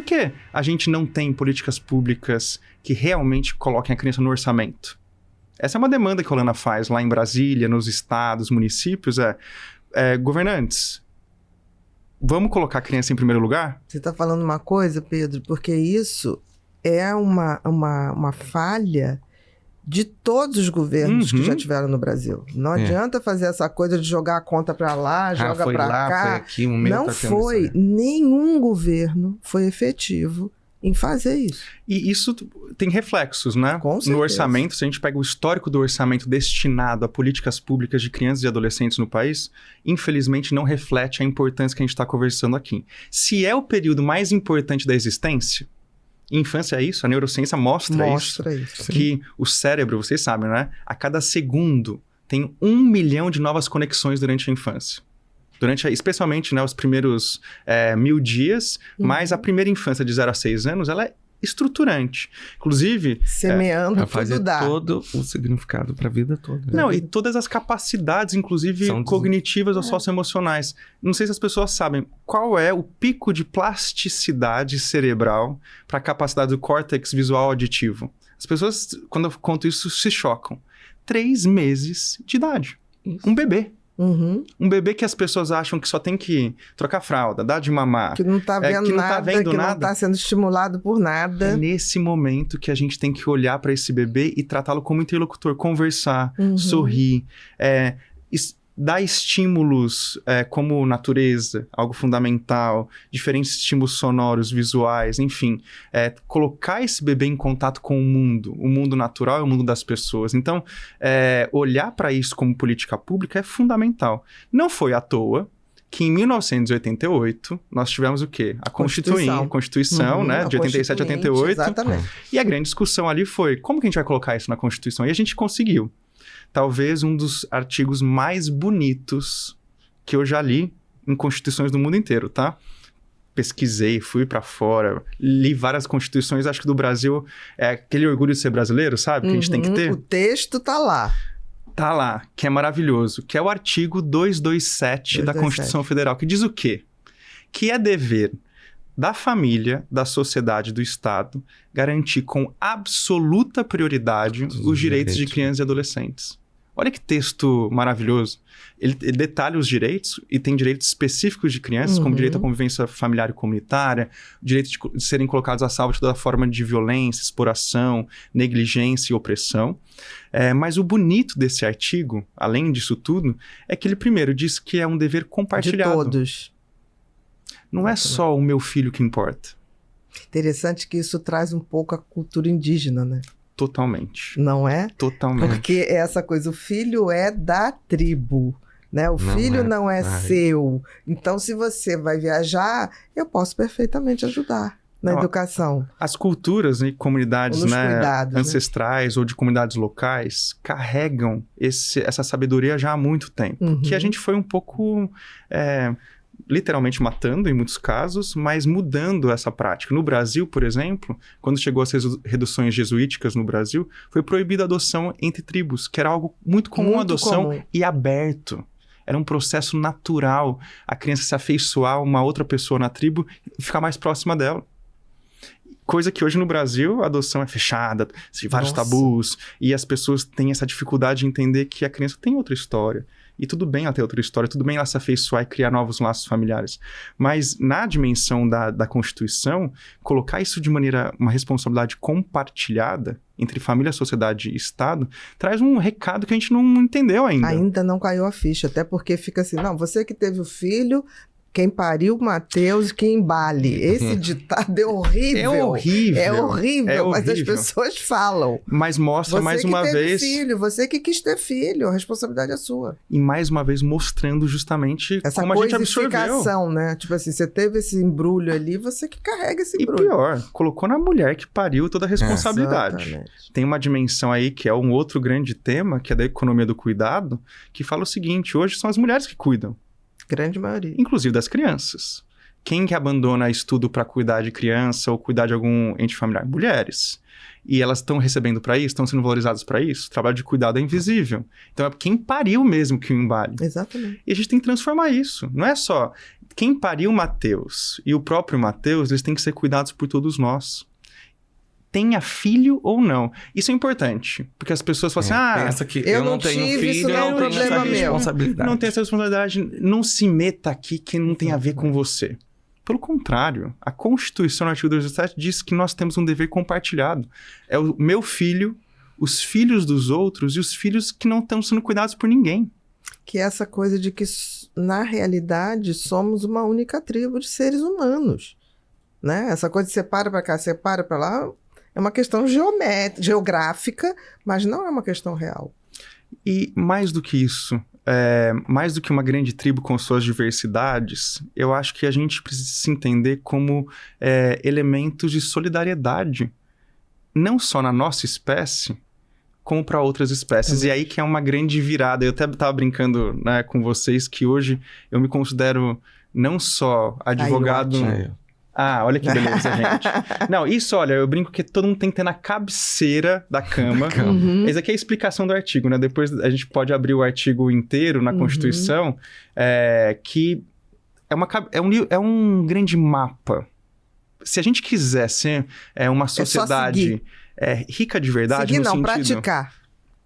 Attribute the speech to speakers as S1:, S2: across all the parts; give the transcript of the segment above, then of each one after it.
S1: que a gente não tem políticas públicas que realmente coloquem a criança no orçamento? Essa é uma demanda que a Olana faz lá em Brasília, nos estados, municípios, governantes, vamos colocar a criança em primeiro lugar?
S2: Você está falando uma coisa, Pedro, porque isso é uma falha de todos os governos que já tiveram no Brasil. Não adianta fazer essa coisa de jogar a conta para lá, joga para cá.
S3: Foi aqui, o meu
S2: não
S3: tá
S2: foi, nenhum governo foi efetivo em fazer isso.
S1: E isso tem reflexos, né?
S2: Com certeza.
S1: No orçamento, se a gente pega o histórico do orçamento destinado a políticas públicas de crianças e adolescentes no país, infelizmente não reflete a importância que a gente está conversando aqui. Se é o período mais importante da existência, infância é isso, a neurociência mostra isso. Que o cérebro, vocês sabem, né? A cada segundo tem 1 milhão de novas conexões durante a infância. Especialmente, né, os primeiros 1000 dias, mas a primeira infância de 0 a 6 anos, ela é estruturante. Inclusive...
S2: Semeando
S3: pra fazer
S2: tudo dá.
S3: todo o significado para a vida toda.
S1: Não, e todas as capacidades, inclusive cognitivas ou socioemocionais. Não sei se as pessoas sabem qual é o pico de plasticidade cerebral para a capacidade do córtex visual auditivo. As pessoas, quando eu conto isso, se chocam. 3 meses de idade. Isso. Um bebê. Um bebê que as pessoas acham que só tem que trocar fralda, dar de mamar.
S2: Que não tá vendo nada, que não tá sendo estimulado por nada.
S1: É nesse momento que a gente tem que olhar para esse bebê e tratá-lo como interlocutor, conversar, sorrir, dar estímulos como natureza, algo fundamental, diferentes estímulos sonoros, visuais, enfim. Colocar esse bebê em contato com o mundo natural e o mundo das pessoas. Então, olhar para isso como política pública é fundamental. Não foi à toa que em 1988 nós tivemos o quê? A Constituição, né? De 87 a 88.
S2: Exatamente.
S1: E a grande discussão ali foi, como que a gente vai colocar isso na Constituição? E a gente conseguiu. Talvez um dos artigos mais bonitos que eu já li em constituições do mundo inteiro, tá? Pesquisei, fui pra fora, li várias constituições, acho que do Brasil é aquele orgulho de ser brasileiro, sabe? Que a gente tem que ter.
S2: O texto tá lá.
S1: Tá lá, que é maravilhoso, que é o artigo 227 da Constituição Federal, que diz o quê? Que é dever da família, da sociedade, do Estado, garantir com absoluta prioridade os direitos de crianças e adolescentes. Olha que texto maravilhoso. Ele detalha os direitos e tem direitos específicos de crianças, como direito à convivência familiar e comunitária, direito de serem colocados a salvo de toda forma de violência, exploração, negligência e opressão. Mas o bonito desse artigo, além disso tudo, é que ele primeiro diz que é um dever compartilhado.
S2: De todos.
S1: Não é só o meu filho que importa.
S2: Interessante que isso traz um pouco a cultura indígena, né?
S1: Totalmente.
S2: Não é?
S1: Totalmente.
S2: Porque é essa coisa, o filho é da tribo, né? O filho não é seu. Então, se você vai viajar, eu posso perfeitamente ajudar na educação.
S1: As culturas e comunidades
S2: cuidados,
S1: ancestrais ou de comunidades locais carregam essa sabedoria já há muito tempo. Que a gente foi um pouco... literalmente matando em muitos casos, mas mudando essa prática. No Brasil, por exemplo, quando chegou as reduções jesuíticas no Brasil, foi proibida a adoção entre tribos, que era algo muito comum, e aberto. Era um processo natural, a criança se afeiçoar a uma outra pessoa na tribo e ficar mais próxima dela. Coisa que hoje no Brasil a adoção é fechada, vários tabus, e as pessoas têm essa dificuldade de entender que a criança tem outra história. E tudo bem ela ter outra história, tudo bem ela se afeiçoar e criar novos laços familiares. Mas na dimensão da Constituição, colocar isso de uma responsabilidade compartilhada entre família, sociedade e Estado, traz um recado que a gente não entendeu ainda.
S2: Ainda não caiu a ficha, até porque fica assim, não, você que teve o filho... Quem pariu Mateus, que embale. Esse ditado é horrível. É horrível, mas as pessoas falam.
S1: Mas mostra mais uma vez...
S2: Você que teve filho, você que quis ter filho, a responsabilidade é sua.
S1: E mais uma vez mostrando justamente
S2: essa
S1: como a gente absorveu.
S2: Essa coisificação, né? Tipo assim, você teve esse embrulho ali, você que carrega esse embrulho.
S1: E pior, colocou na mulher que pariu toda a responsabilidade.
S2: Exatamente.
S1: Tem uma dimensão aí que é um outro grande tema, que é da economia do cuidado, que fala o seguinte, hoje são as mulheres que cuidam.
S2: Grande maioria.
S1: Inclusive das crianças. Quem que abandona estudo para cuidar de criança ou cuidar de algum ente familiar? Mulheres. E elas estão recebendo para isso, estão sendo valorizadas para isso. O trabalho de cuidado é invisível. Então é quem pariu mesmo que o embale.
S2: Exatamente.
S1: E a gente tem que transformar isso. Não é só quem pariu o Matheus e o próprio Matheus, eles têm que ser cuidados por todos nós. Tenha filho ou não. Isso é importante. Porque as pessoas falam assim,
S3: pensa que
S2: eu não
S3: tenho
S2: tive,
S3: filho,
S2: isso não é um problema meu.
S3: Responsabilidade.
S1: Não tem essa responsabilidade. Não se meta aqui que não tem a ver com você. Pelo contrário, a Constituição, no artigo 217, diz que nós temos um dever compartilhado. É o meu filho, os filhos dos outros e os filhos que não estão sendo cuidados por ninguém.
S2: Que é essa coisa de que, na realidade, somos uma única tribo de seres humanos. Né? Essa coisa de separa para cá, separa para lá, é uma questão geográfica, mas não é uma questão real.
S1: E mais do que isso, mais do que uma grande tribo com suas diversidades, eu acho que a gente precisa se entender como elementos de solidariedade, não só na nossa espécie, como para outras espécies. E aí que é uma grande virada. Eu até estava brincando, né, com vocês que hoje eu me considero não só advogado... Olha que beleza, gente. Não, isso, olha, eu brinco que todo mundo tem que ter na cabeceira da cama. Essa aqui é a explicação do artigo, né? Depois a gente pode abrir o artigo inteiro na Constituição, que é um grande mapa. Se a gente quiser ser uma sociedade rica de verdade,
S2: praticar.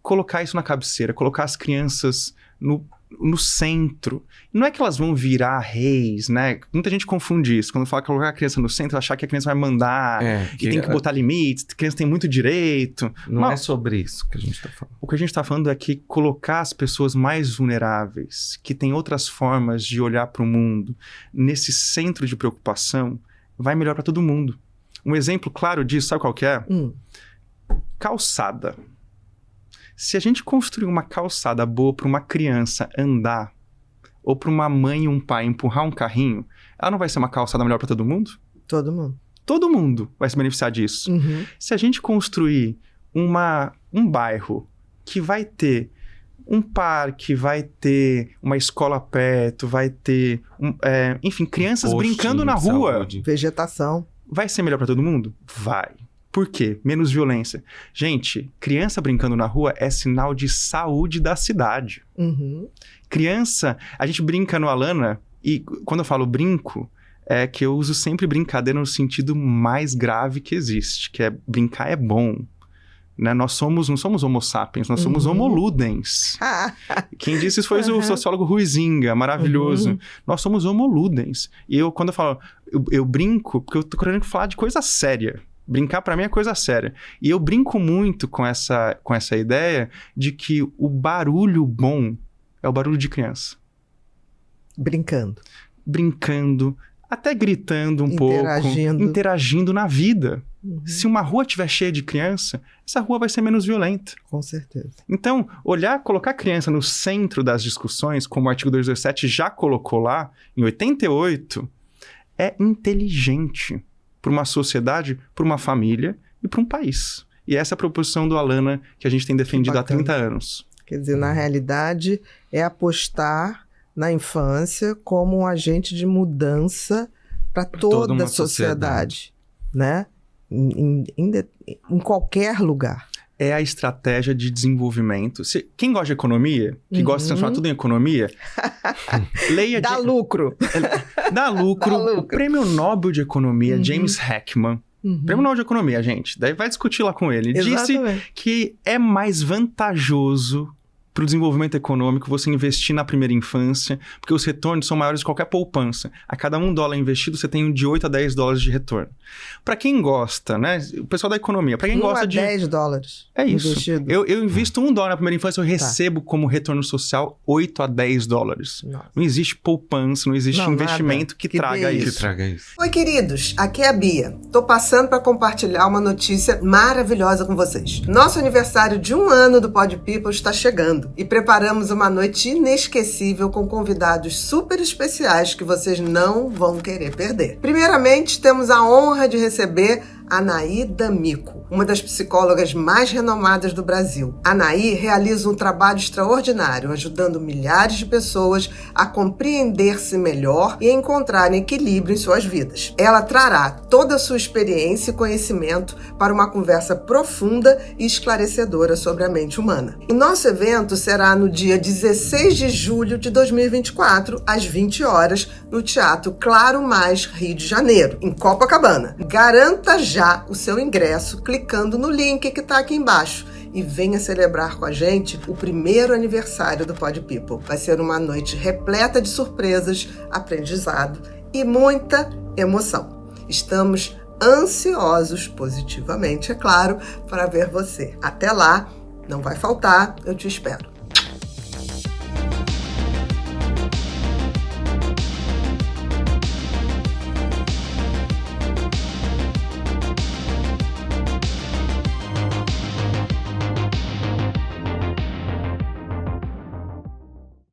S1: Colocar isso na cabeceira, colocar as crianças no centro. Não é que elas vão virar reis, né? Muita gente confunde isso. Quando fala colocar a criança no centro, achar que a criança vai mandar e tem que botar limites, a criança tem muito direito.
S3: Não é sobre isso que a gente está falando.
S1: O que a gente está falando é que colocar as pessoas mais vulneráveis, que têm outras formas de olhar para o mundo, nesse centro de preocupação, vai melhor para todo mundo. Um exemplo claro disso, sabe qual que é? Calçada. Se a gente construir uma calçada boa para uma criança andar, ou para uma mãe e um pai empurrar um carrinho, ela não vai ser uma calçada melhor para todo mundo?
S2: Todo mundo.
S1: Todo mundo vai se beneficiar disso. Se a gente construir um bairro que vai ter um parque, vai ter uma escola perto, vai ter, enfim, crianças brincando na rua.
S3: Saúde.
S2: Vegetação.
S1: Vai ser melhor para todo mundo? Vai. Por quê? Menos violência. Gente, criança brincando na rua é sinal de saúde da cidade. Criança, a gente brinca no Alana, e quando eu falo brinco, é que eu uso sempre brincadeira no sentido mais grave que existe, que é brincar é bom. Né? Nós não somos homo sapiens, nós somos homo ludens. Quem disse isso foi o sociólogo Huizinga, maravilhoso. Nós somos homo ludens. E quando eu falo, eu brinco, porque eu tô querendo falar de coisa séria. Brincar pra mim é coisa séria. E eu brinco muito com essa ideia de que o barulho bom é o barulho de criança. Brincando, até gritando um pouco, interagindo na vida. Se uma rua estiver cheia de criança, essa rua vai ser menos violenta.
S2: Com certeza.
S1: Então, colocar a criança no centro das discussões, como o artigo 217 já colocou lá, em 88, é inteligente para uma sociedade, para uma família e para um país. E essa é a proposição do Alana que a gente tem defendido há 30 anos.
S2: Quer dizer, na realidade, é apostar na infância como um agente de mudança para toda a sociedade, né? Em qualquer lugar.
S1: É a estratégia de desenvolvimento. Quem gosta de economia, que gosta de transformar tudo em economia, leia...
S2: Dá lucro.
S1: Dá lucro. O Prêmio Nobel de Economia, James Heckman, Prêmio Nobel de Economia, gente, daí vai discutir lá com ele. Disse que é mais vantajoso para o desenvolvimento econômico você investir na primeira infância, porque os retornos são maiores de qualquer poupança. A cada $1 investido, você tem de 8 a 10 dólares de retorno. Para quem gosta, né? O pessoal da economia, para quem gosta de...
S2: 10 dólares.
S1: É isso.
S2: Investido.
S1: Eu invisto $1 na primeira infância, eu recebo como retorno social 8 a 10 dólares.
S2: Nossa.
S1: Não existe poupança, não existe investimento que traga isso.
S4: Oi, queridos. Aqui é a Bia. Tô passando para compartilhar uma notícia maravilhosa com vocês. Nosso aniversário de 1 ano do Pod People está chegando. E preparamos uma noite inesquecível com convidados super especiais que vocês não vão querer perder. Primeiramente, temos a honra de receber Anaí D'Amico, uma das psicólogas mais renomadas do Brasil. Anaí realiza um trabalho extraordinário, ajudando milhares de pessoas a compreender-se melhor e a encontrar equilíbrio em suas vidas. Ela trará toda a sua experiência e conhecimento para uma conversa profunda e esclarecedora sobre a mente humana. O nosso evento será no dia 16 de julho de 2024, às 20 horas, no Teatro Claro Mais, Rio de Janeiro, em Copacabana. Garanta já o seu ingresso clicando no link que está aqui embaixo e venha celebrar com a gente o primeiro aniversário do Pod People. Vai ser uma noite repleta de surpresas, aprendizado e muita emoção. Estamos ansiosos, positivamente, é claro, para ver você. Até lá, não vai faltar, eu te espero.